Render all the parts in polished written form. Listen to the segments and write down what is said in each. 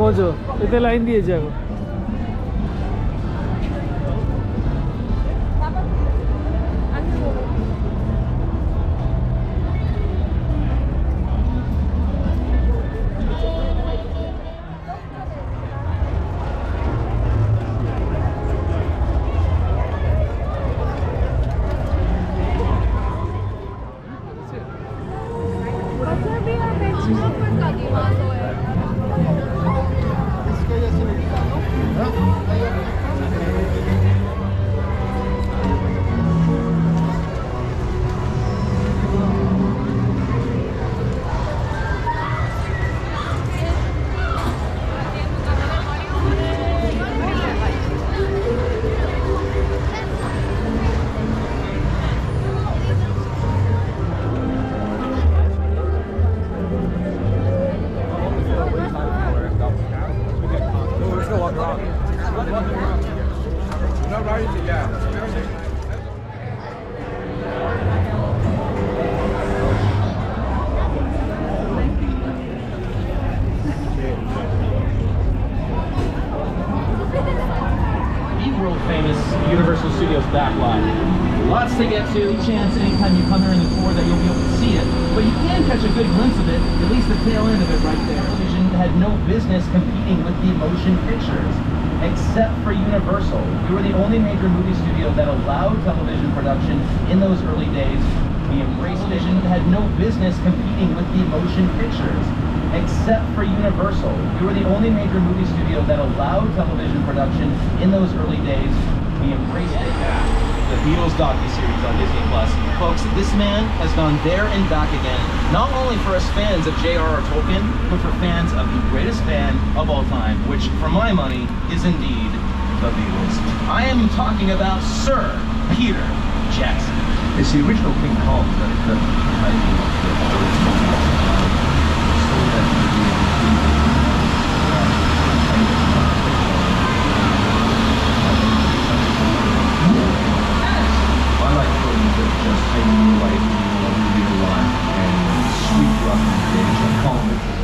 পৌঁছো, এতে লাইন দিয়েছে এখন। Famous Universal Studios backline. Lots to get to. Chance anytime you come here in the tour that you'll be able to see it, but you can catch a good glimpse of it, at least the tail end of it right there. Television had no business competing with the motion pictures, except for Universal. We were the only major movie studio that allowed television production in those early days. We embraced vision, had no business competing with the motion pictures, except for Universal. We were the only major movie studio that allowed television production in those early days. We embraced it. The Beatles docu-series on Disney Plus. Folks, this man has gone there and back again, not only for us fans of J.R.R. Tolkien, but for fans of the greatest band of all time, which, for my money, is indeed the Beatles. I am talking about Sir Peter Jackson. It's the original King Kong that the title of the I like films that just take you away from your real life and sweep you up in the edge. I can't live with that.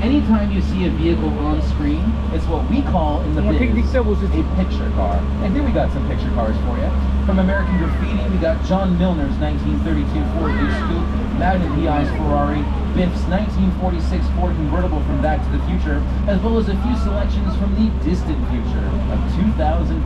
Anytime you see a vehicle on screen, it's what we call in the business a picture car. And here we got some picture cars for you. From American Graffiti, we got John Milner's 1932 Ford Scoop, Magnum PI's Ferrari, Biff's 1946 Ford convertible from Back to the Future, as well as a few selections from the distant future of 2015.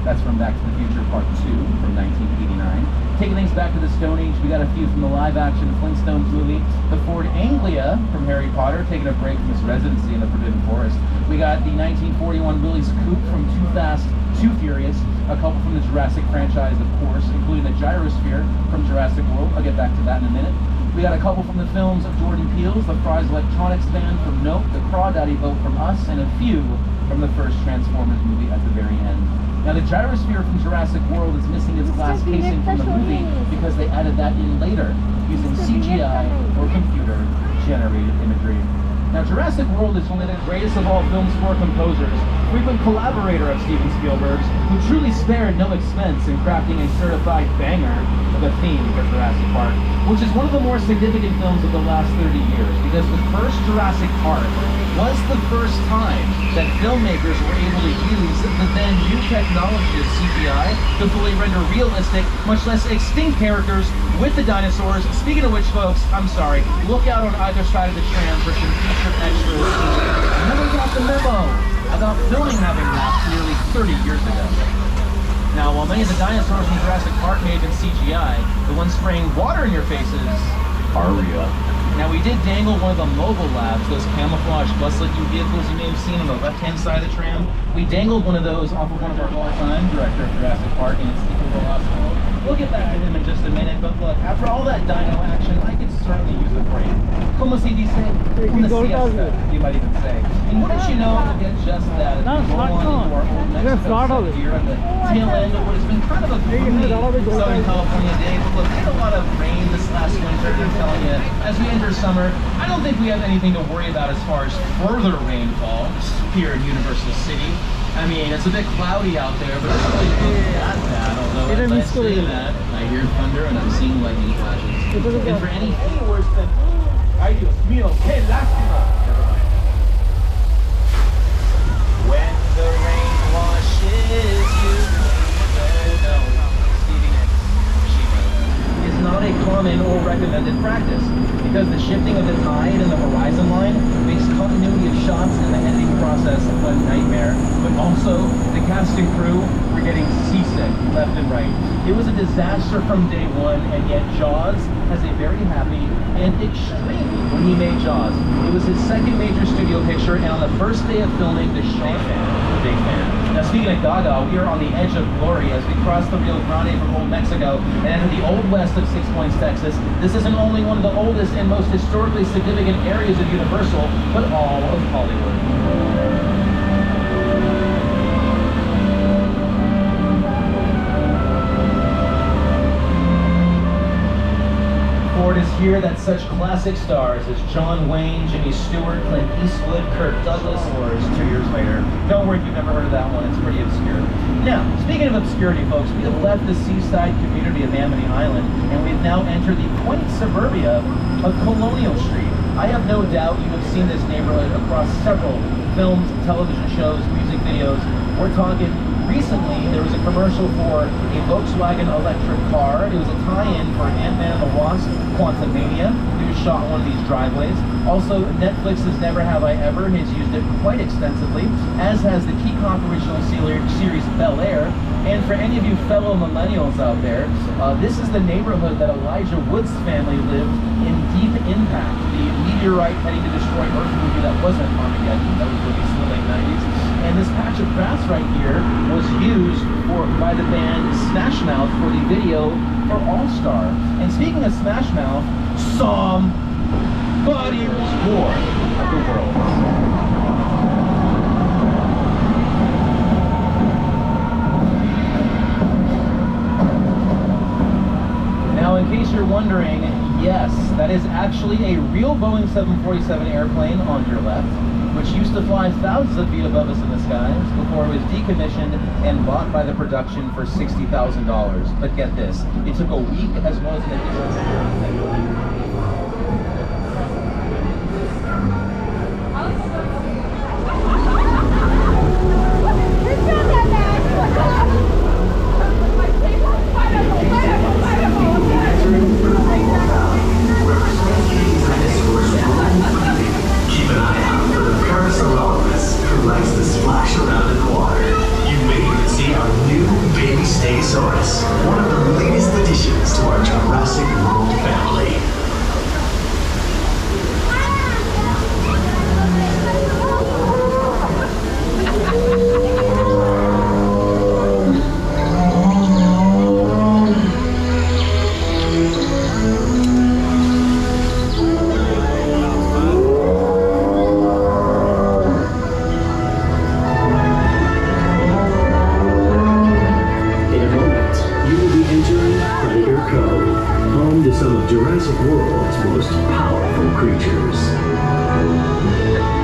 That's from Back to the Future Part 2 from 1989. Taking things back to the Stone Age, we got a few from the live-action Flintstones movie. The Ford Anglia from Harry Potter, taking a break from its residency in the Forbidden Forest. We got the 1941 Willys Coupe from Too Fast, Too Furious. A couple from the Jurassic franchise, of course, including the Gyrosphere from Jurassic World. I'll get back to that in a minute. We got a couple from the films of Jordan Peele's The Fry's Electronics Band from Nope, The Crawdaddy Boat from Us, and a few from the first Transformers movie at the very end. Now, the gyrosphere from Jurassic World is missing its glass casing from the movie because they added that in later using CGI or computer-generated imagery. Now, Jurassic World is one of the greatest of all film score composers, frequent collaborator of Steven Spielberg's, who truly spared no expense in crafting a certified banger of a theme for Jurassic Park, which is one of the more significant films of the last 30 years, because the first Jurassic Park was the first time that filmmakers were able to use the then new technology of CGI to fully render realistic, much less extinct characters with the dinosaurs. Speaking of which, folks, I'm sorry, look out on either side of the tram for some featured extras. Never got the memo about filming having lapsed nearly 30 years ago. Now, while many of the dinosaurs in Jurassic Park may have been CGI, the ones spraying water in your faces are real. Now, we did dangle one of the mobile labs, those camouflage bus-looking vehicles you may have seen on the left-hand side of the tram. We dangled one of those off of one of our all-time director of Jurassic Park, and it's Stephen Velasco. We'll get back to him in just a minute, but look, after all that dino action, I could certainly use a break. Como se dice? Una siesta, you might even say. And wouldn't you know, we'll get just that. No, it's not on. It's not on. Here at the tail end of what has been kind of a gloomy Southern California day. But look, we had a lot of rain this last winter, I'm telling you. As we enter summer, I don't think we have anything to worry about as far as further rainfall here in Universal City. I mean, it's a bit cloudy out there, but it's really not that bad, although as I say that, I hear thunder and I'm seeing lightning flashes. And for any viewers that... Ay, Dios mío, qué lástima! Never mind. When the rain washes you, is not a common or recommended practice, because the shifting of the tide and the horizon line makes continuity of shots in the editing process a nightmare, but also the cast and crew were getting seasick left and right. It was a disaster from day one, and yet Jaws has a very happy and extreme when he made Jaws. It was his second major studio picture, and on the first day of filming, the show big fan. Now, speaking of Gaga, we are on the edge of glory as we cross the Rio Grande from Old Mexico and enter the Old West of Six Points, Texas. This isn't only one of the oldest and most historically significant areas of Universal, but all of Hollywood. It is here that such classic stars as John Wayne, Jimmy Stewart, Clint Eastwood, Kirk Douglas, or 2 years later. Don't worry if you've never heard of that one, it's pretty obscure. Now, speaking of obscurity, folks, we have left the seaside community of Amity Island, and we've now entered the quaint suburbia of Colonial Street. I have no doubt you have seen this neighborhood across several films, television shows, music videos. We're talking recently, there was a commercial for a Volkswagen electric car. It was a tie-in for Ant-Man and the Wasp, Quantumania. It was shot on one of these driveways. Also, Netflix's Never Have I Ever has used it quite extensively, as has the Peacock original series Bel Air. And for any of you fellow millennials out there, this is the neighborhood that Elijah Wood's family lived in Deep Impact, the meteorite heading to destroy Earth movie that wasn't Armageddon, that was released in the late 90s. And this patch of grass right here was used by the band Smash Mouth for the video for All-Star. And speaking of Smash Mouth, somebody was born of the world. Now, in case you're wondering, yes, that is actually a real Boeing 747 airplane on your left, which used to fly thousands of feet above us in the skies before it was decommissioned and bought by the production for $60,000. But get this, it took a week as well as an additional... One of the latest additions to our Jurassic World family. Jurassic World's most powerful creatures.